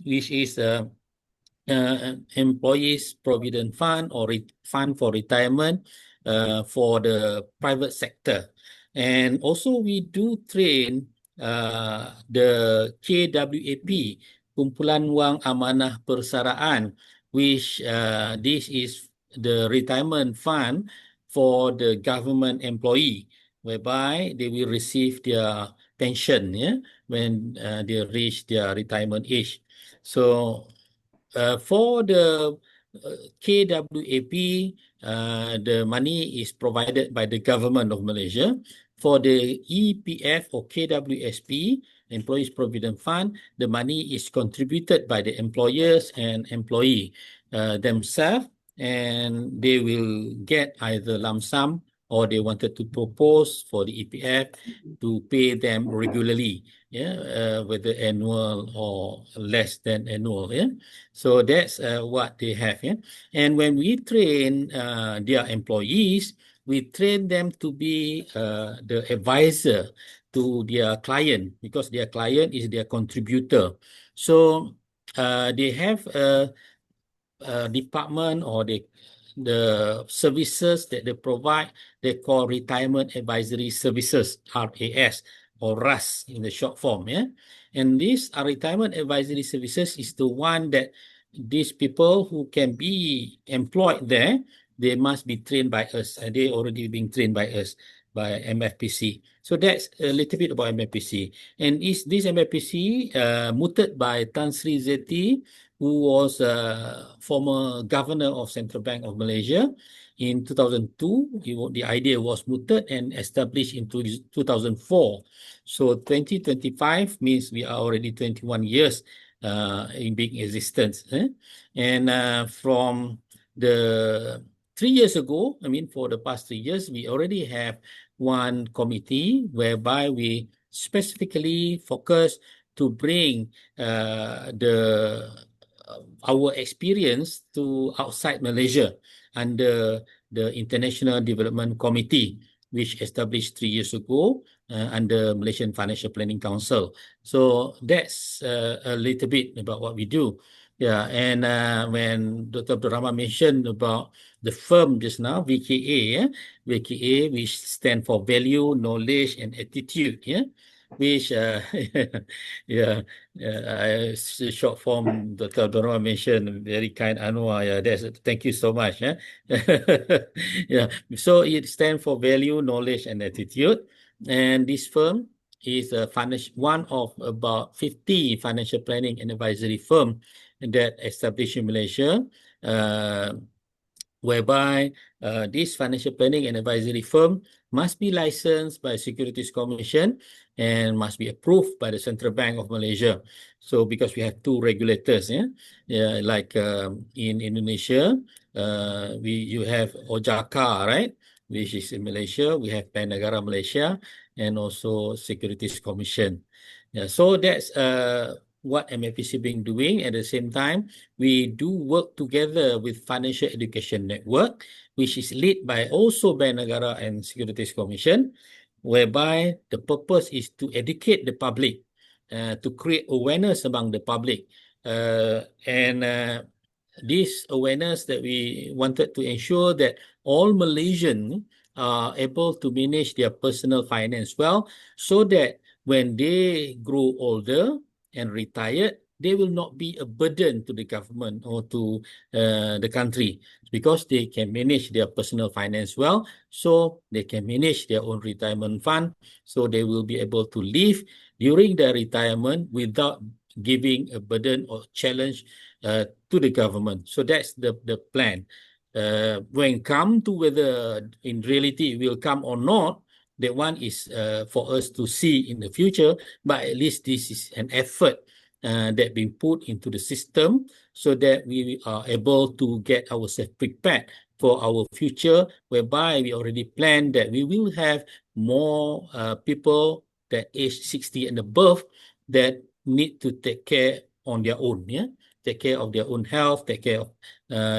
[SPEAKER 2] which is Employees Provident Fund or Fund for Retirement for the private sector. And also we do train the KWAP, Kumpulan Wang Amanah Persaraan, which this is the retirement fund for the government employee, whereby they will receive their pension when they reach their retirement age. So for the KWAP, the money is provided by the government of Malaysia. For the EPF or KWSP, Employees Provident Fund, the money is contributed by the employers and employee themselves, and they will get either lump sum or they wanted to propose for the EPF to pay them regularly, whether annual or less than annual. So that's what they have. And when we train their employees, we train them to be the advisor to their client, because their client is their contributor. So they have a department, or the services that they provide, they call Retirement Advisory Services, RAS, or RAS in the short form. And these retirement advisory services is the one that these people who can be employed there, they must be trained by us, and they already being trained by us, by MFPC. So that's a little bit about MFPC. And is this MFPC mooted by Tan Sri Zeti, who was former governor of Central Bank of Malaysia. In 2002, the idea was mooted and established in 2004. So 2025 means we are already 21 years in being existence. And from the 3 years ago, for the past 3 years, we already have one committee whereby we specifically focus to bring our experience to outside Malaysia under the International Development Committee, which established 3 years ago under Malaysian Financial Planning Council. So that's a little bit about what we do. Yeah, and when Dr. Abdul Rahman mentioned about the firm just now, VKA, VKA, which stand for Value, Knowledge, and Attitude, which short form Dr. Abdul Rahman mentioned, very kind Anwar. Thank you so much. So it stands for Value, Knowledge, and Attitude. And this firm is one of about 50 financial planning and advisory firm that established in Malaysia, whereby this financial planning and advisory firm must be licensed by Securities Commission and must be approved by the Central Bank of Malaysia. So because we have two regulators, like in Indonesia, you have OJK, right, which is in Malaysia. We have Bank Negara Malaysia and also Securities Commission. So that's what MFPC been doing. At the same time, we do work together with Financial Education Network, which is led by also Bank Negara and Securities Commission, whereby the purpose is to educate the public, to create awareness among the public. And this awareness that we wanted to ensure that all Malaysians are able to manage their personal finance well, so that when they grow older and retired, they will not be a burden to the government or to the country, because they can manage their personal finance well, so they can manage their own retirement fund, so they will be able to live during their retirement without giving a burden or challenge to the government. So that's the plan. When come to whether in reality it will come or not, that one is for us to see in the future, but at least this is an effort that been put into the system, so that we are able to get ourselves prepared for our future, whereby we already plan that we will have more people that age 60 and above that need to take care on their own, take care of their own health, take care of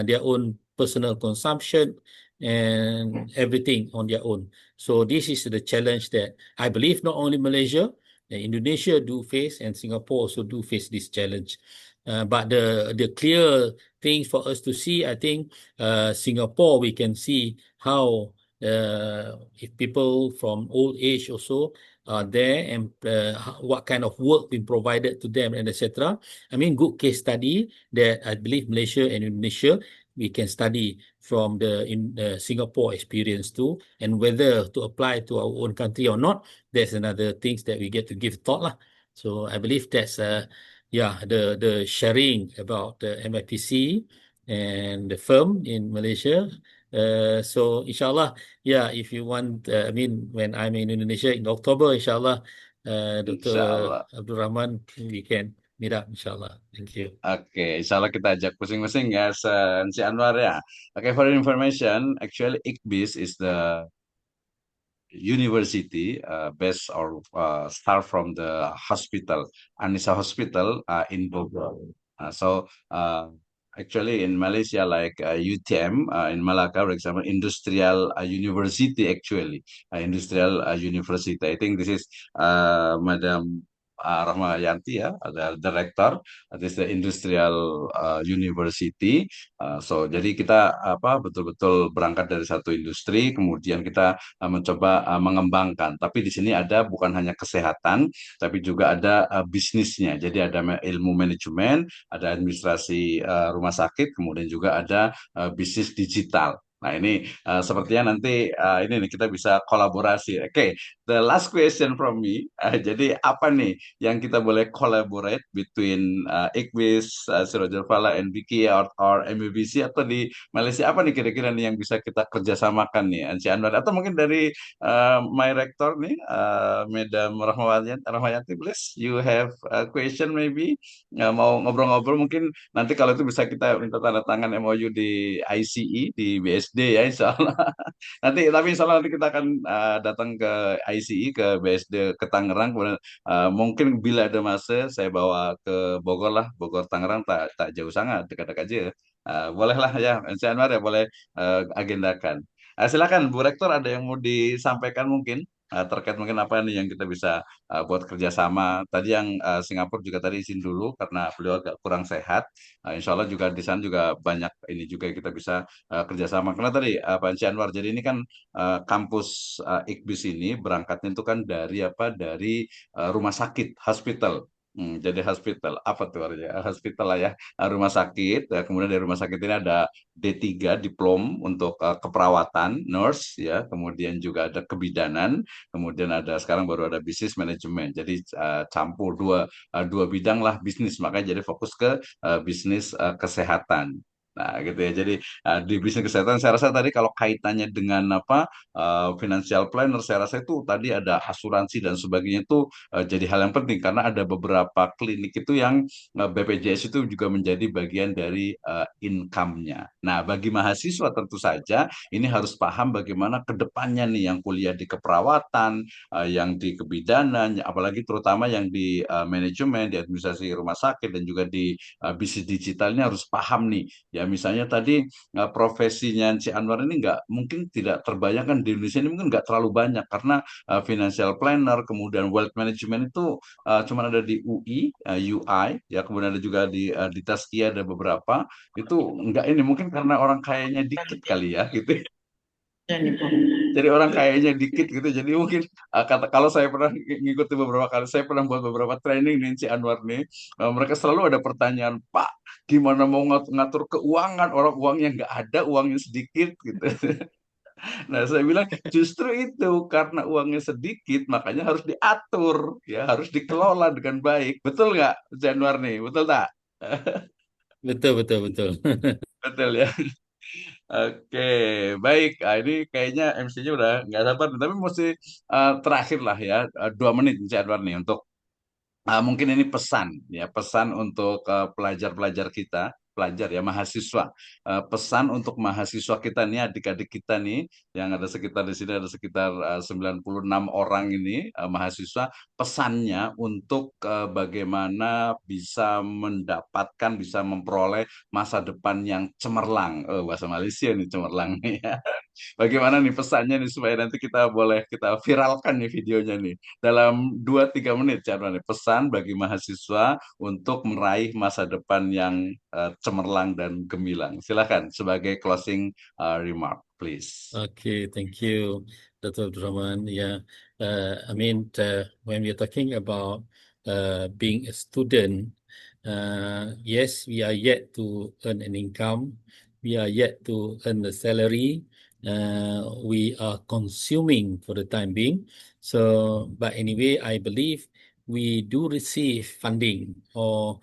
[SPEAKER 2] their own personal consumption and everything on their own. So this is the challenge that I believe not only Malaysia, Indonesia do face, and Singapore also do face this challenge. But the clear things for us to see, I think Singapore, we can see how if people from old age also are there, and what kind of work being provided to them, and etc. Good case study that I believe Malaysia and Indonesia, we can study from the Singapore experience too, and whether to apply to our own country or not, that's another things that we get to give thought lah. So I believe that's the sharing about the MFPC and the firm in Malaysia. So inshallah, yeah, if you want, I mean, when I'm in Indonesia in October, inshallah,
[SPEAKER 1] Insya
[SPEAKER 2] Dr.
[SPEAKER 1] Allah.
[SPEAKER 2] Abdul Rahman, we can meet up, inshallah. Thank you.
[SPEAKER 1] Oke, insya Allah kita ajak pusing-pusing ya, si Anwar ya. Oke, for your information, actually IKBIS is the university based or start from the hospital, Anissa Hospital in Bogor. So actually in Malaysia, like UTM in Malacca, for example, Industrial University actually, Industrial University. I think this is Madam Rahma Yanti ya, ada director. This is the Industrial University. Jadi kita betul-betul berangkat dari satu industri, kemudian kita mencoba mengembangkan. Tapi di sini ada bukan hanya kesehatan, tapi juga ada bisnisnya. Jadi ada ilmu manajemen, ada administrasi rumah sakit, kemudian juga ada bisnis digital. Nah ini sepertinya nanti ini nih kita bisa kolaborasi. Oke, the last question from me. Jadi apa nih yang kita boleh collaborate between Iqbis, Sirojul Fala, NBK, or MBBC atau di Malaysia apa nih kira-kira nih yang bisa kita kerjasamakan nih, Anci Anwar atau mungkin dari my rector nih, Madam Rahmayanti, please you have a question maybe. Mau ngobrol-ngobrol mungkin nanti kalau itu bisa kita minta tanda tangan MOU di ICE di BSD ya Insya Allah. Tapi Insya Allah nanti kita akan datang ke ICE ke BSD ke Tangerang kemudian mungkin bila ada masa saya bawa ke Bogor lah, Bogor Tangerang tak tak jauh sangat, dekat-dekat aja. Bolehlah ya, Insya Anwar ya boleh agendakan. Silakan Bu Rektor ada yang mau disampaikan mungkin terkait mungkin apa nih yang kita bisa buat kerjasama. Tadi yang Singapura juga tadi izin dulu karena beliau agak kurang sehat. Insya Allah juga di sana juga banyak ini juga yang kita bisa kerjasama. Karena tadi Pak Encik Anwar, jadi ini kan kampus IKBIS ini berangkatnya itu kan dari dari rumah sakit, hospital. Jadi hospital, apa tuh artinya? Hospital lah ya, rumah sakit. Kemudian dari rumah sakit ini ada D3, diplom untuk keperawatan, nurse ya. Kemudian juga ada kebidanan. Kemudian ada sekarang baru ada bisnis manajemen. Jadi campur dua bidang lah bisnis. Makanya jadi fokus ke bisnis kesehatan. Nah, gitu ya. Jadi di bisnis kesehatan saya rasa tadi kalau kaitannya dengan financial planner, saya rasa itu tadi ada asuransi dan sebagainya itu jadi hal yang penting karena ada beberapa klinik itu yang BPJS itu juga menjadi bagian dari income-nya. Nah, bagi mahasiswa tentu saja ini harus paham bagaimana ke depannya nih yang kuliah di keperawatan, yang di kebidanan, apalagi terutama yang di manajemen, di administrasi rumah sakit dan juga di bisnis digital ini harus paham nih. Ya, misalnya tadi profesinya si Anwar ini nggak mungkin tidak terbayangkan di Indonesia ini mungkin nggak terlalu banyak karena financial planner kemudian wealth management itu cuma ada di UI, UI ya kemudian ada juga di Taskia ada beberapa itu nggak ini mungkin karena orang kayanya dikit kali ya gitu. Jadi orang kayaknya dikit gitu. Jadi mungkin kata kalau saya pernah ngikuti beberapa kali, saya pernah buat beberapa training nih si Anwar nih. Mereka selalu ada pertanyaan, Pak, gimana mau ngatur keuangan? Orang uangnya nggak ada, uangnya sedikit gitu. Nah, saya bilang justru itu karena uangnya sedikit, makanya harus diatur, ya harus dikelola dengan baik. Betul nggak, Januar nih? Betul tak?
[SPEAKER 2] Betul, betul, betul.
[SPEAKER 1] Betul ya. Oke, baik. Ini kayaknya MC-nya udah nggak sabar, tapi mesti terakhir lah ya, 2 menit Januar nih untuk mungkin ini pesan ya, pesan untuk pelajar-pelajar kita, pelajar ya, mahasiswa. Pesan untuk mahasiswa kita nih, adik-adik kita nih, yang ada sekitar di sini ada sekitar 96 orang ini mahasiswa. Pesannya untuk bagaimana bisa mendapatkan, bisa memperoleh masa depan yang cemerlang. Bahasa Malaysia nih cemerlang nih ya. Bagaimana nih pesannya nih supaya nanti kita boleh kita viralkan nih videonya nih dalam 2-3 menit cara nih pesan bagi mahasiswa untuk meraih masa depan yang cemerlang dan gemilang. Silakan sebagai closing remark, please.
[SPEAKER 2] Okay, thank you, Dr. Abdul Rahman. Yeah, I mean, when we're talking about being a student, yes, we are yet to earn an income. We are yet to earn a salary. We are consuming for the time being. So, but anyway, I believe we do receive funding or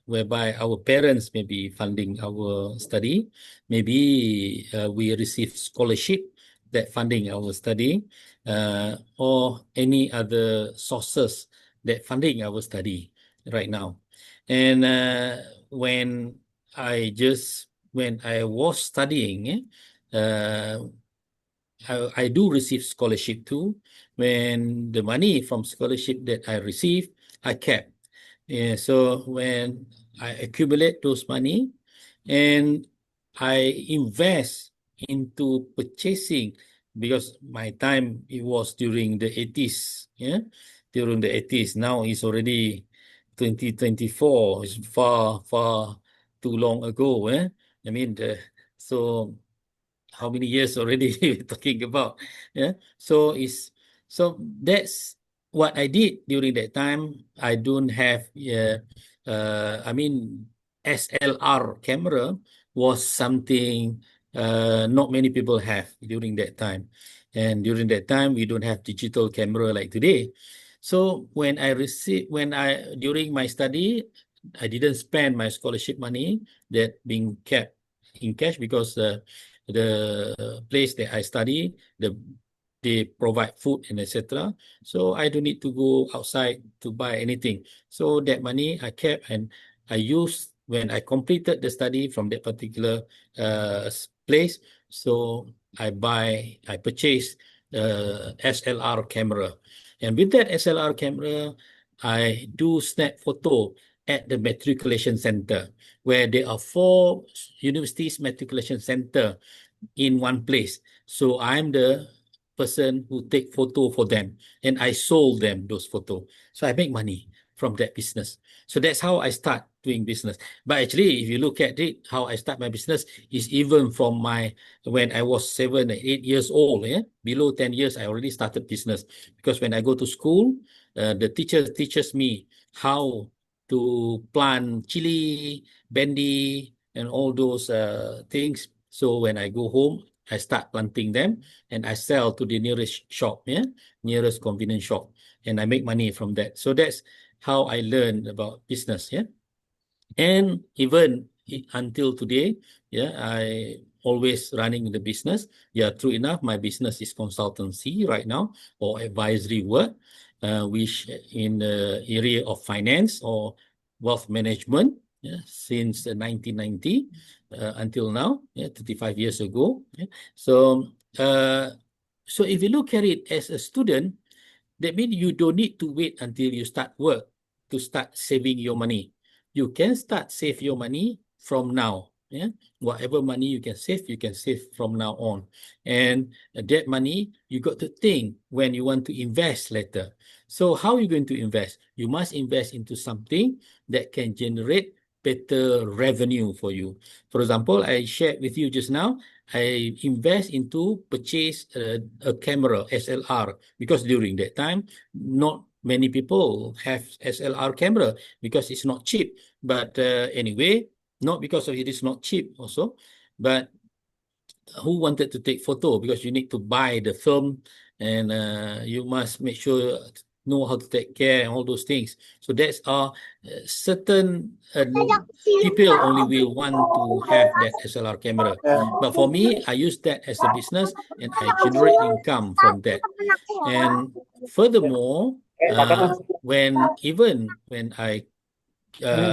[SPEAKER 2] whereby our parents may be funding our study. Maybe we receive scholarship that funding our study, or any other sources that funding our study right now. And when when I was studying, I do receive scholarship too. When the money from scholarship that I receive, I kept. So when I accumulate those money and I invest into purchasing, because my time it was during the 80s, during the 80s. Now it's already 2024. It's far too long ago. I mean, so how many years already we're talking about? So that's what I did during that time. I don't have I mean, SLR camera was something not many people have during that time. And during that time, we don't have digital camera like today. So during my study, I didn't spend my scholarship money that being kept in cash, because the place that I study, they provide food and etc. So I don't need to go outside to buy anything. So that money I kept and I used when I completed the study from that particular place. So I purchased SLR camera. And with that SLR camera, I do snap photo at the matriculation center, where there are 4 universities matriculation center in one place. So I'm the person who take photo for them, and I sold them those photo. So I make money from that business. So that's how I start doing business. But actually, if you look at it, how I start my business is even from when I was 7 or 8 years old. Below 10 years, I already started business. Because when I go to school, the teacher teaches me how to plant chili, bendi, and all those things. So when I go home, I start planting them and I sell to the nearest shop, nearest convenience shop, and I make money from that. So that's how I learned about business, And even until today, I always running the business. True enough, my business is consultancy right now, or advisory work, which in the area of finance or wealth management, since 1990 until now, 35 years ago. So, so if you look at it as a student, that means you don't need to wait until you start work to start saving your money. You can start save your money from now. Whatever money you can save from now on. And that money, you got to think when you want to invest later. So how are you going to invest? You must invest into something that can generate better revenue for you. For example, I shared with you just now, I invest into purchase a camera, SLR, because during that time, not many people have SLR camera because it's not cheap. But anyway, not because of it is not cheap also, but who wanted to take photo? Because you need to buy the film, and you must make sure know how to take care and all those things. So that's certain people only will want to have that SLR camera. But for me, I use that as a business and I generate income from that. And furthermore, when I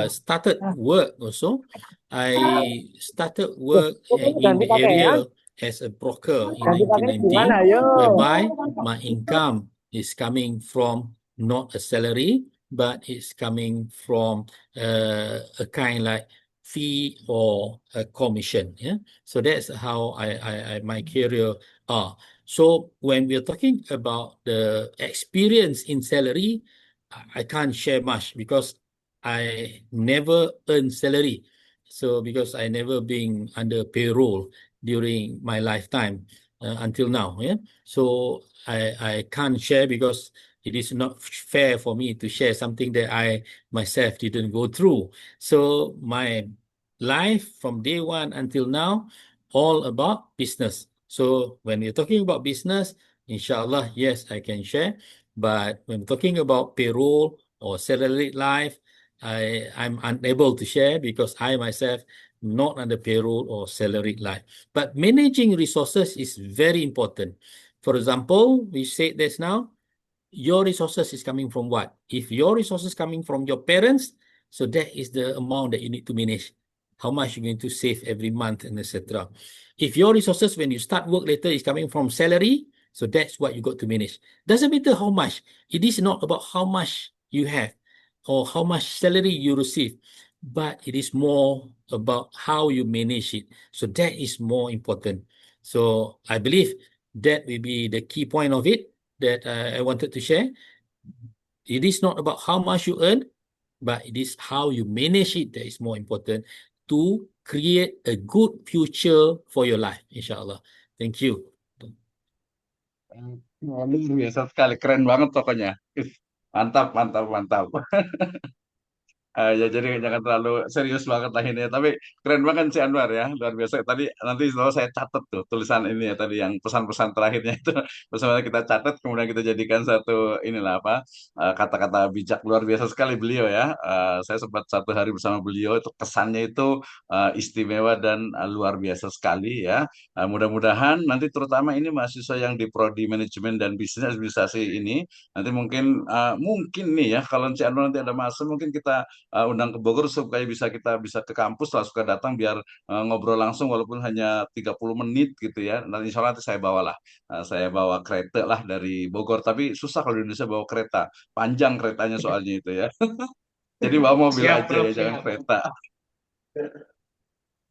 [SPEAKER 2] started work also, I started work in the area as a broker in 1990, whereby my income is coming from not a salary, but it's coming from a kind like fee or a commission. So that's how my career are. So when we're talking about the experience in salary, I can't share much because I never earn salary. So because I never been under payroll during my lifetime until now. So I can't share because it is not fair for me to share something that I myself didn't go through. So my life from day one until now, all about business. So when we're talking about business, inshallah, yes, I can share. But when we're talking about payroll or salaried life, I'm unable to share because I myself not on the payroll or salaried life. But managing resources is very important. For example, we said this now, your resources is coming from what? If your resources coming from your parents, so that is the amount that you need to manage. How much you're going to save every month and etc. If your resources when you start work later is coming from salary, so that's what you got to manage. Doesn't matter how much. It is not about how much you have or how much salary you receive, but it is more about how you manage it. So that is more important. So I believe that will be the key point of it that I wanted to share. It is not about how much you earn, but it is how you manage it that is more important to create a good future for your life, inshallah. Thank you.
[SPEAKER 1] Luar biasa sekali, keren banget pokoknya. Mantap, mantap, mantap. Ya jadi jangan terlalu serius banget lah ini ya. Tapi keren banget si Anwar ya, luar biasa. Tadi nanti kalau saya catat tuh tulisan ini ya tadi yang pesan-pesan terakhirnya itu bersama kita catat kemudian kita jadikan satu inilah apa kata-kata bijak luar biasa sekali beliau ya. Saya sempat satu hari bersama beliau itu kesannya itu istimewa dan luar biasa sekali ya. Mudah-mudahan nanti terutama ini mahasiswa yang di prodi manajemen dan bisnis administrasi ini nanti mungkin nih ya kalau si Anwar nanti ada masuk mungkin kita undang ke Bogor supaya kita bisa ke kampus lah suka datang biar ngobrol langsung walaupun hanya 30 menit gitu ya. Nanti insya Allah nanti saya bawalah. Saya bawa kereta lah dari Bogor tapi susah kalau di Indonesia bawa kereta. Panjang keretanya soalnya itu ya. Jadi bawa mobil
[SPEAKER 5] Siap,
[SPEAKER 1] aja
[SPEAKER 5] Prof,
[SPEAKER 1] ya jangan
[SPEAKER 5] siap.
[SPEAKER 1] kereta.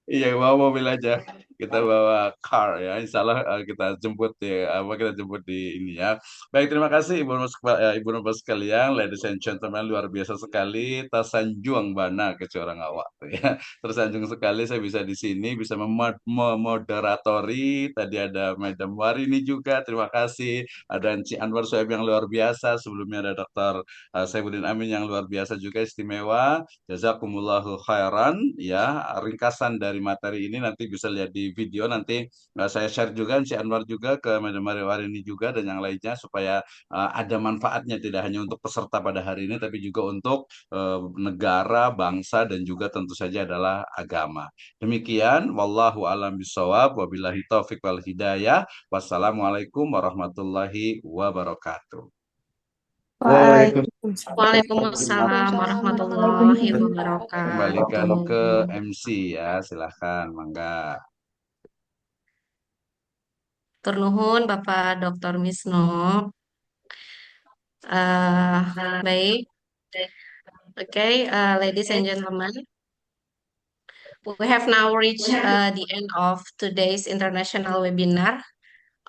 [SPEAKER 1] Iya, bawa mobil aja. Kita bawa car ya. Insya Allah kita jemput kita jemput di ini ya. Baik, terima kasih Ibu Nurul sekalian, ladies and gentlemen, luar biasa sekali. Tasanjuang bana ke orang awak ya. Tersanjung sekali saya bisa di sini, bisa memoderatori. Tadi ada Madam Warini juga, terima kasih. Ada Encik Anwar Soeb yang luar biasa. Sebelumnya ada Dr. Saifuddin Amin yang luar biasa juga istimewa. Jazakumullahu khairan ya ringkasan dari materi ini nanti bisa lihat di video nanti saya share juga si Anwar juga ke Madam Mariwar ini juga dan yang lainnya supaya ada manfaatnya tidak hanya untuk peserta pada hari ini tapi juga untuk negara, bangsa dan juga tentu saja adalah agama. Demikian wallahu alam bisawab wabillahi taufik wal hidayah. Wassalamualaikum warahmatullahi wabarakatuh.
[SPEAKER 5] Waalaikumsalam.
[SPEAKER 6] Waalaikumsalam warahmatullahi
[SPEAKER 1] Kembalikan
[SPEAKER 6] wabarakatuh.
[SPEAKER 1] ke MC ya, silahkan, mangga.
[SPEAKER 6] Tur nuhun Bapak Dr. Misno. Baik, okay, ladies and gentlemen, we have now reached the end of today's international webinar.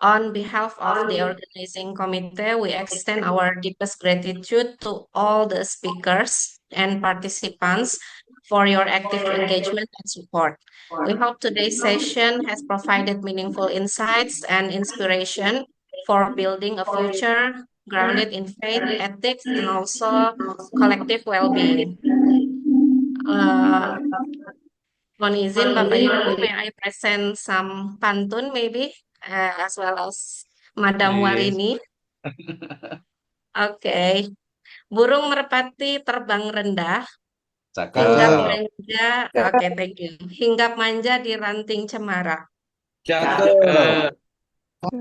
[SPEAKER 6] On behalf of the organizing committee, we extend our deepest gratitude to all the speakers and participants for your active engagement and support. We hope today's session has provided meaningful insights and inspiration for building a future grounded in faith, ethics, and also collective well-being. Mohon izin Bapak Ibu, may I present some pantun maybe, as well as Madam
[SPEAKER 1] Yes.
[SPEAKER 6] Warini. Oke. Burung merpati terbang rendah, hinggap
[SPEAKER 1] Cakep.
[SPEAKER 6] manja, oke, thank you. Hinggap manja di ranting cemara.
[SPEAKER 5] Cakep.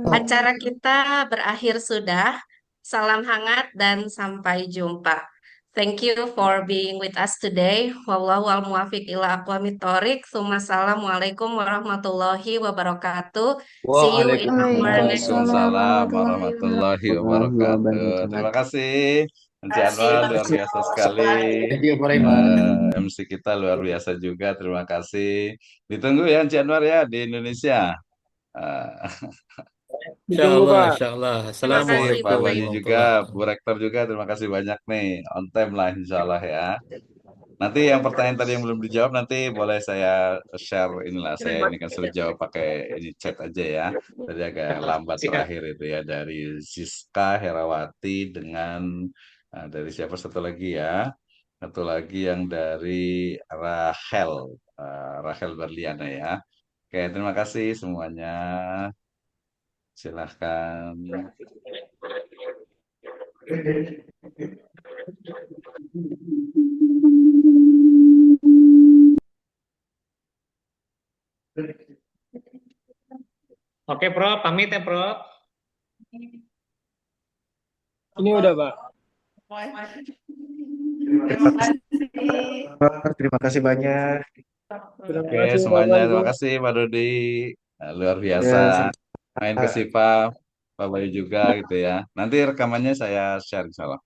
[SPEAKER 6] Acara kita berakhir sudah. Salam hangat dan sampai jumpa. Thank you for being with us today. Wallahu wal muwafiq ila aqwamit thoriq. Assalamualaikum warahmatullahi wabarakatuh. See you in our next
[SPEAKER 1] Waalaikumsalam warahmatullahi wabarakatuh. Terima kasih. Encik Anwar luar biasa sekali.
[SPEAKER 5] Thank you very much.
[SPEAKER 1] MC kita luar biasa juga. Terima kasih. Ditunggu ya Encik Anwar ya di Indonesia.
[SPEAKER 2] Insyaallah, insyaallah.
[SPEAKER 6] Terima kasih
[SPEAKER 1] Pak
[SPEAKER 2] Assalamualaikum
[SPEAKER 6] Bapak
[SPEAKER 1] Bayu
[SPEAKER 6] Ibu.
[SPEAKER 1] juga,
[SPEAKER 2] warahmatullahi
[SPEAKER 1] Bu Rektor juga, terima kasih banyak nih. On time lah insya Allah ya. Nanti yang pertanyaan tadi yang belum dijawab nanti boleh saya share inilah. Saya ini kan sudah jawab pakai ini chat aja ya. Tadi agak lambat terakhir itu ya dari Siska Herawati dengan dari siapa satu lagi ya. Satu lagi yang dari Rahel. Rahel Berliana ya. Oke, terima kasih semuanya. Silahkan.
[SPEAKER 7] Oke, Prof. Pamit ya, Prof.
[SPEAKER 8] Ini udah, Pak.
[SPEAKER 4] Terima kasih.
[SPEAKER 5] Terima kasih banyak.
[SPEAKER 8] Terima
[SPEAKER 1] Oke,
[SPEAKER 8] kasih, Pak
[SPEAKER 1] semuanya
[SPEAKER 8] Pandu.
[SPEAKER 1] terima kasih Pak Dodi. Luar biasa.
[SPEAKER 5] Ya, sama.
[SPEAKER 1] Main ke Sipa, Pak Bayu juga gitu ya. Nanti rekamannya saya share insya Allah.